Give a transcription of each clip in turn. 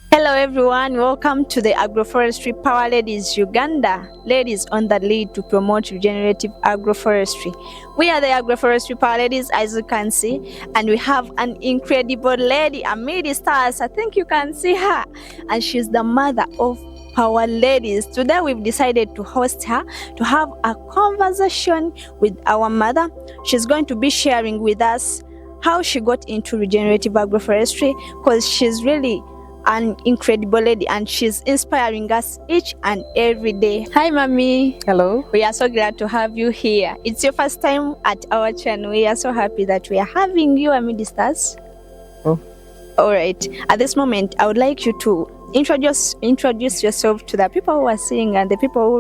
Hello everyone, welcome to the Agroforestry Power Ladies Uganda. Ladies on the lead to promote regenerative agroforestry. We are the Agroforestry Power Ladies, as you can see, and we have an incredible lady, Amidi Stars. I think you can see her, and she's the mother of Power Ladies. Today we've decided to host her to have a conversation with our mother. She's going to be sharing with us how she got into regenerative agroforestry, because she's really an incredible lady and she's inspiring us each and every day. Hi, Mommy. Hello. We are so glad to have you here. It's your first time at our channel. We are so happy that we are having you, Amidi Stars. Oh. All right. At this moment, I would like you to introduce yourself to the people who are seeing and the people who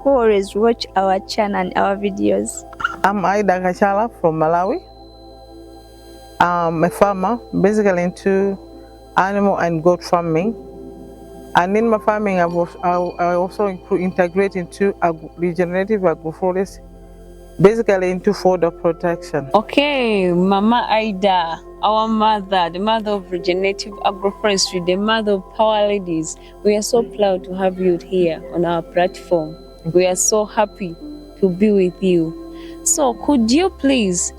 always watch our channel and our videos. I'm Aidah Kachala from Malawi. I'm a farmer, basically into animal and goat farming. And in my farming, I also integrate into regenerative agroforestry, basically into fodder protection. Okay, Mama Aidah, our mother, the mother of regenerative agroforestry, the mother of Power Ladies. We are so proud to have you here on our platform. We are so happy to be with you. So could you please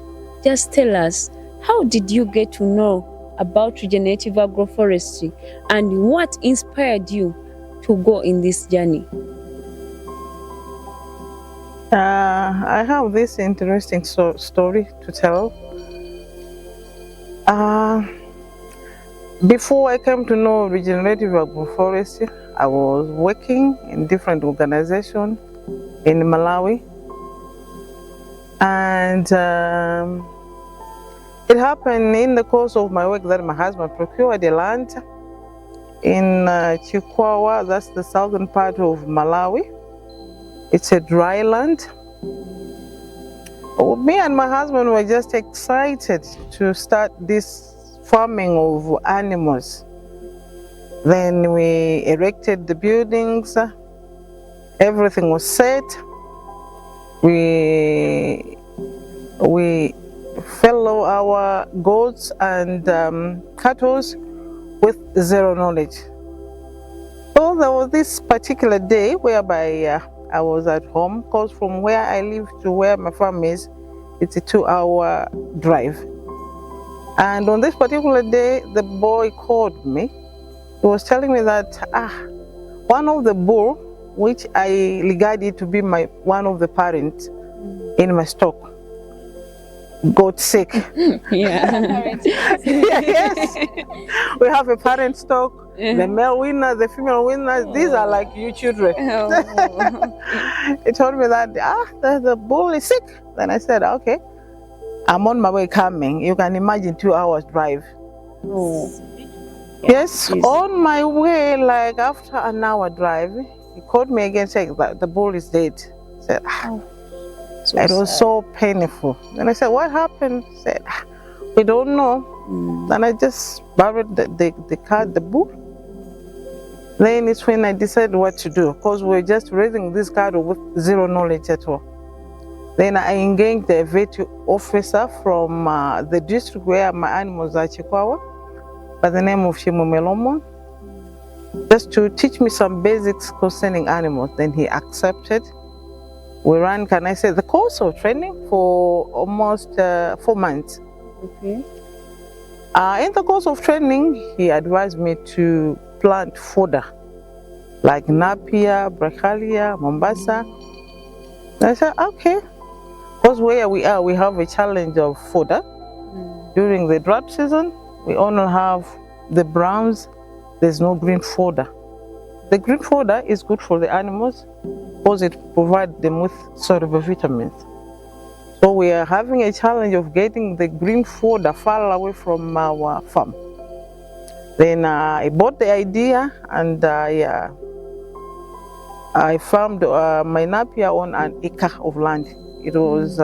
just tell us, how did you get to know about regenerative agroforestry and what inspired you to go in this journey? I have this interesting story to tell. Before I came to know regenerative agroforestry, I was working in different organizations in Malawi, and it happened in the course of my work that my husband procured a land in Chikwawa, that's the southern part of Malawi. It's a dry land. Me and my husband were just excited to start this farming of animals. Then we erected the buildings, everything was set. We follow our goats and cattle with zero knowledge. So there was this particular day whereby I was at home, because from where I live to where my farm is, it's a 2-hour drive. And on this particular day, the boy called me. He was telling me that one of the bull, which I regarded to be one of the parents in my stock, got sick. Yeah. Yes. We have a parent stock, the male winner, the female winner. These are like you children. He told me that the bull is sick. Then I said, okay, I'm on my way coming. You can imagine 2 hours drive. Oh. Yes, on my way, like after an hour drive, he called me again saying that the bull is dead. I said, So it was sad. so painful. Then I said, what happened? He said, we don't know. Then I just buried the bull. Then it's when I decided what to do, because we were just raising this cattle with zero knowledge at all. Then I engaged the vet officer from the district where my animals are, Chikwawa, by the name of Shimumelomon, just to teach me some basics concerning animals. Then he accepted. We ran, can I say, the course of training for almost 4 months. Okay. In the course of training, he advised me to plant fodder, like Napier, Brachalia, Mombasa. And I said, okay. Because where we are, we have a challenge of fodder. During the drought season, we only have the browns. There's no green fodder. The green fodder is good for the animals because it provides them with soluble vitamins. So we are having a challenge of getting the green fodder far away from our farm. Then I bought the idea, and I farmed my Napier on an acre of land. It was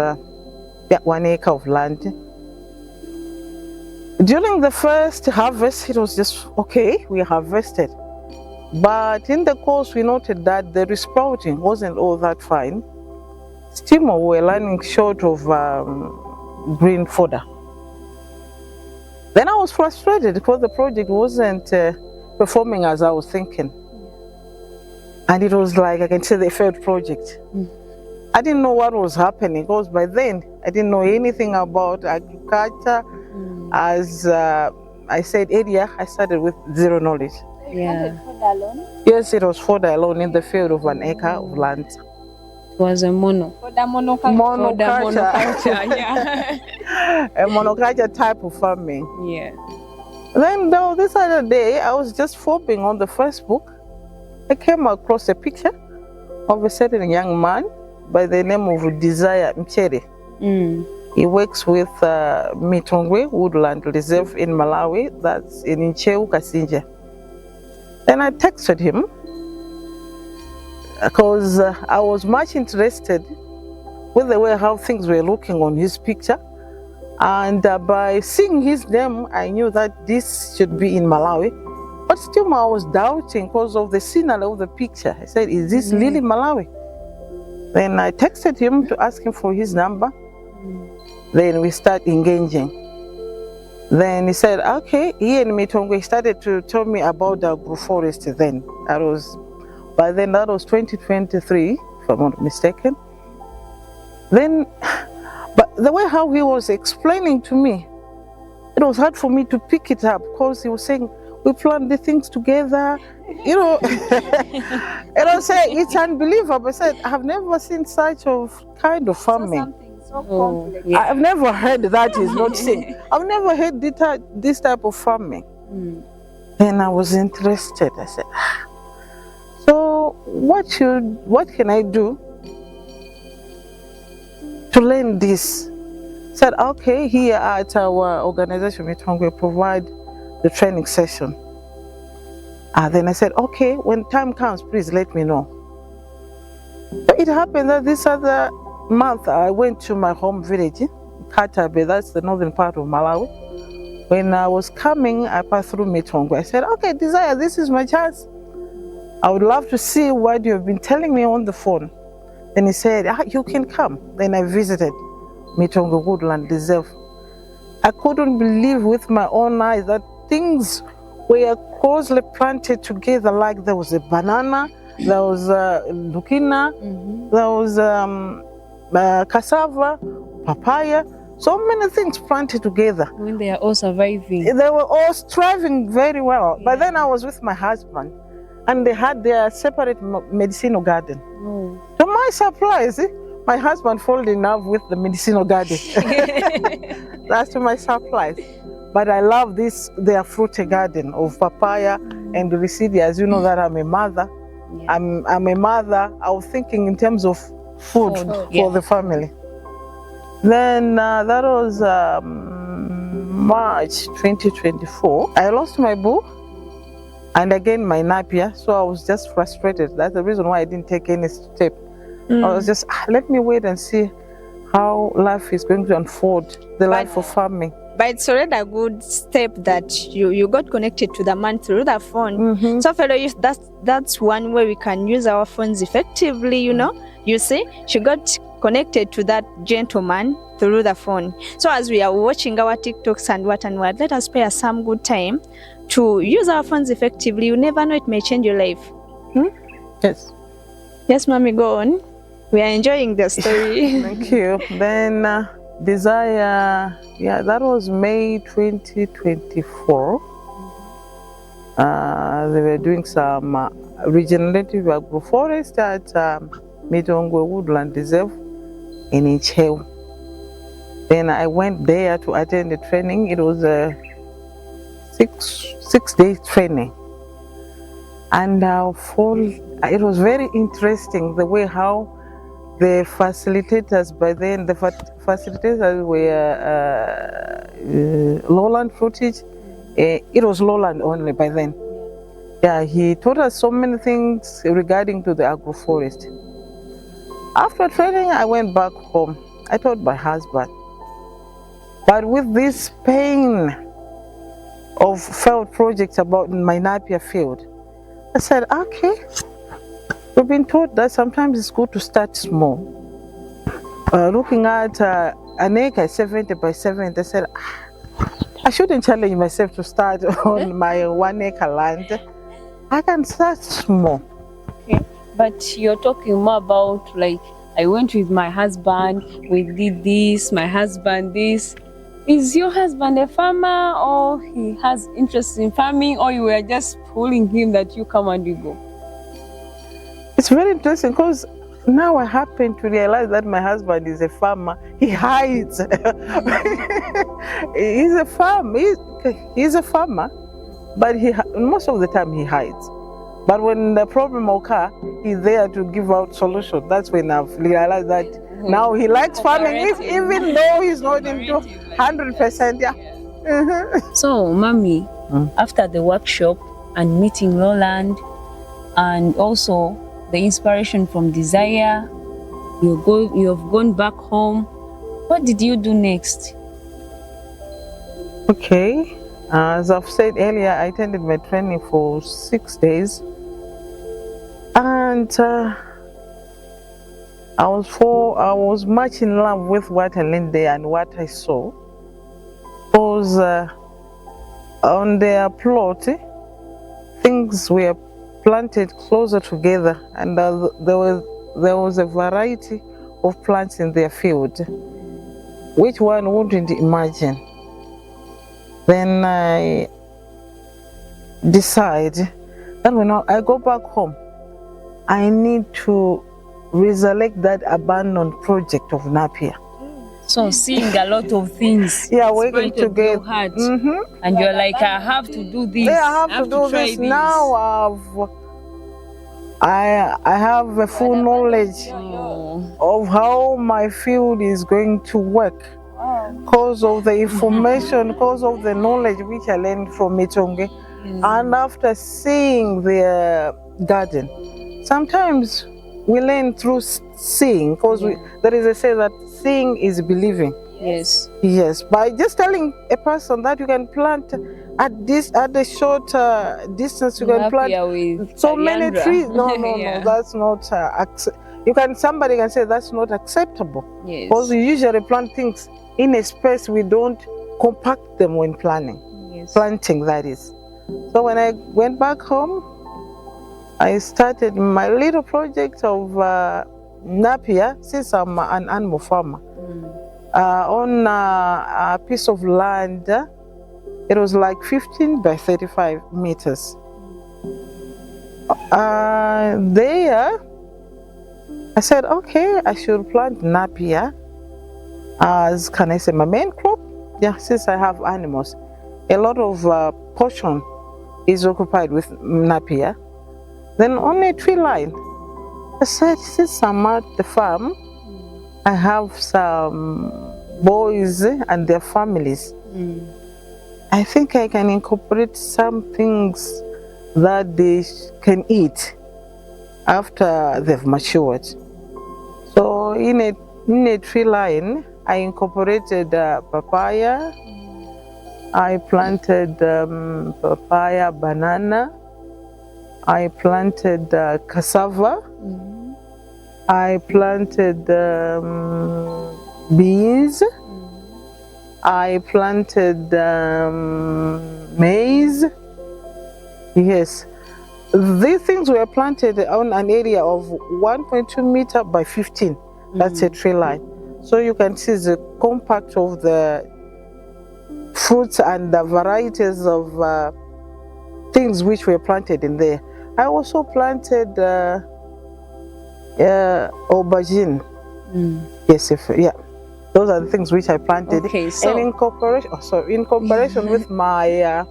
1 acre of land. During the first harvest, it was just okay, we harvested. But in the course, we noted that the resprouting wasn't all that fine. Still, we were running short of green fodder. Then I was frustrated because the project wasn't performing as I was thinking. And it was like, I can see the failed project. I didn't know what was happening because by then I didn't know anything about agriculture. As I said earlier, I started with zero knowledge. Yeah. Yes, it was fodder alone in the field of an acre of land. It was a mono. Monoculture. Yeah. A monoculture type of farming. Yeah. Then though, this other day, I was just fobbing on the Facebook. I came across a picture of a certain young man by the name of Desire Mchere. He works with Mitongwe Woodland Reserve in Malawi, that's in Ncheu Kasinja. And I texted him because I was much interested with the way how things were looking on his picture. And by seeing his name, I knew that this should be in Malawi. But still I was doubting because of the scenery of the picture. I said, is this really Malawi? Then I texted him to ask him for his number. Then we start engaging. Then he said, okay, he and Mitongwe started to tell me about the agroforestry then. By then that was 2023, if I'm not mistaken. Then, but the way how he was explaining to me, it was hard for me to pick it up because he was saying, we plan the things together, you know. And I said, it's unbelievable. I said, I have never seen such of kind of farming. Yeah. I've never heard that is not seen. I've never heard this type of farming. Then I was interested. I said, so what can I do to learn this? Said, okay, here at our organization, we provide the training session. Then I said, okay, when time comes, please let me know. But it happened that this other month, I went to my home village, Katabe, that's the northern part of Malawi. When I was coming, I passed through Mitongwe. I said, okay, Desire, this is my chance. I would love to see what you've been telling me on the phone. Then he said, you can come. Then I visited Mitongwe Woodland Reserve. I couldn't believe with my own eyes that things were closely planted together, like there was a banana, there was lukina, there was cassava, papaya, so many things planted together. When they are all surviving. They were all thriving very well. Yeah. But then I was with my husband and they had their separate medicinal garden. To my surprise, my husband fell in love with the medicinal garden. That's to my surprise. But I love their fruit garden of papaya and residia. As you know that I'm a mother. Yeah. I'm a mother. I was thinking in terms of food for the family. Then that was March 2024. I lost my bull and again my napier, so I was just frustrated. That's the reason why I didn't take any step. I was just, let me wait and see how life is going to unfold, the life of farming. But it's already a good step that you got connected to the man through the phone. So fellow youth, that's one way we can use our phones effectively, you know. You see, she got connected to that gentleman through the phone. So as we are watching our TikToks and what, let us spare some good time to use our phones effectively. You never know, it may change your life. Yes. Yes, mommy, go on. We are enjoying the story. Thank you. Then Desire, yeah, that was May 2024. They were doing some regenerative agroforest at Mitongwe Woodland Reserve in Ncheu. Then I went there to attend the training. It was a six-day training. And it was very interesting the way how the facilitators, by then the facilitators were lowland fruitage. It was lowland only by then. Yeah, he taught us so many things regarding to the agroforest. After training, I went back home. I told my husband. But with this pain of failed projects about my napier field, I said, okay, we've been taught that sometimes it's good to start small. Looking at an acre 70 by 70, I said, I shouldn't challenge myself to start on my 1 acre land. I can start small. Okay. But you're talking more about like, I went with my husband, we did this, my husband this. Is your husband a farmer, or he has interest in farming, or you were just pulling him that you come and you go? It's very interesting because now I happen to realize that my husband is a farmer. He hides. He's a farmer, but most of the time he hides. But when the problem occurs, he's there to give out solutions. That's when I've realized that now he likes farming, even though he's not into 100%. Yeah. So, Mommy, after the workshop and meeting Roland, and also the inspiration from Desire, you have gone back home. What did you do next? Okay, as I've said earlier, I attended my training for 6 days, and I was much in love with what I learned there and what I saw. Because on their plot, things were planted closer together, and there was a variety of plants in their field, which one wouldn't imagine. Then I decide that when I go back home, I need to resurrect that abandoned project of Napier. So seeing a lot of things, yeah, working together, and you're like, I have to do this. Yeah, I have to do this. Now I have a full knowledge of how my field is going to work, because of the information, because of the knowledge which I learned from Mitonge, and after seeing their garden. Sometimes we learn through seeing, because there is a say that seeing is believing. Yes. Yes. By just telling a person that you can plant at a short distance, you can plant so many trees. No, that's not. Somebody can say that's not acceptable. Yes. Because we usually plant things in a space, we don't compact them when planting. Yes. Planting, that is. So when I went back home, I started my little project of Napier, since I'm an animal farmer, on a piece of land. It was like 15 by 35 meters. There, I said, okay, I should plant Napier as, can I say, my main crop? Yeah, since I have animals. A lot of portion is occupied with Napier. Then on a tree line, I said, since I'm at the farm, I have some boys and their families. I think I can incorporate some things that they can eat after they've matured. So in a tree line, I incorporated papaya. I planted papaya, banana. I planted cassava. I planted beans. I planted maize. Yes, these things were planted on an area of 1.2 meter by 15. That's a tree line. So you can see the compact of the fruits and the varieties of things which were planted in there. I also planted aubergine. Yes, those are the things which I planted. Okay, so and in comparison with my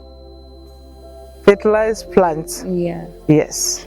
fertilized plants. Yeah. Yes.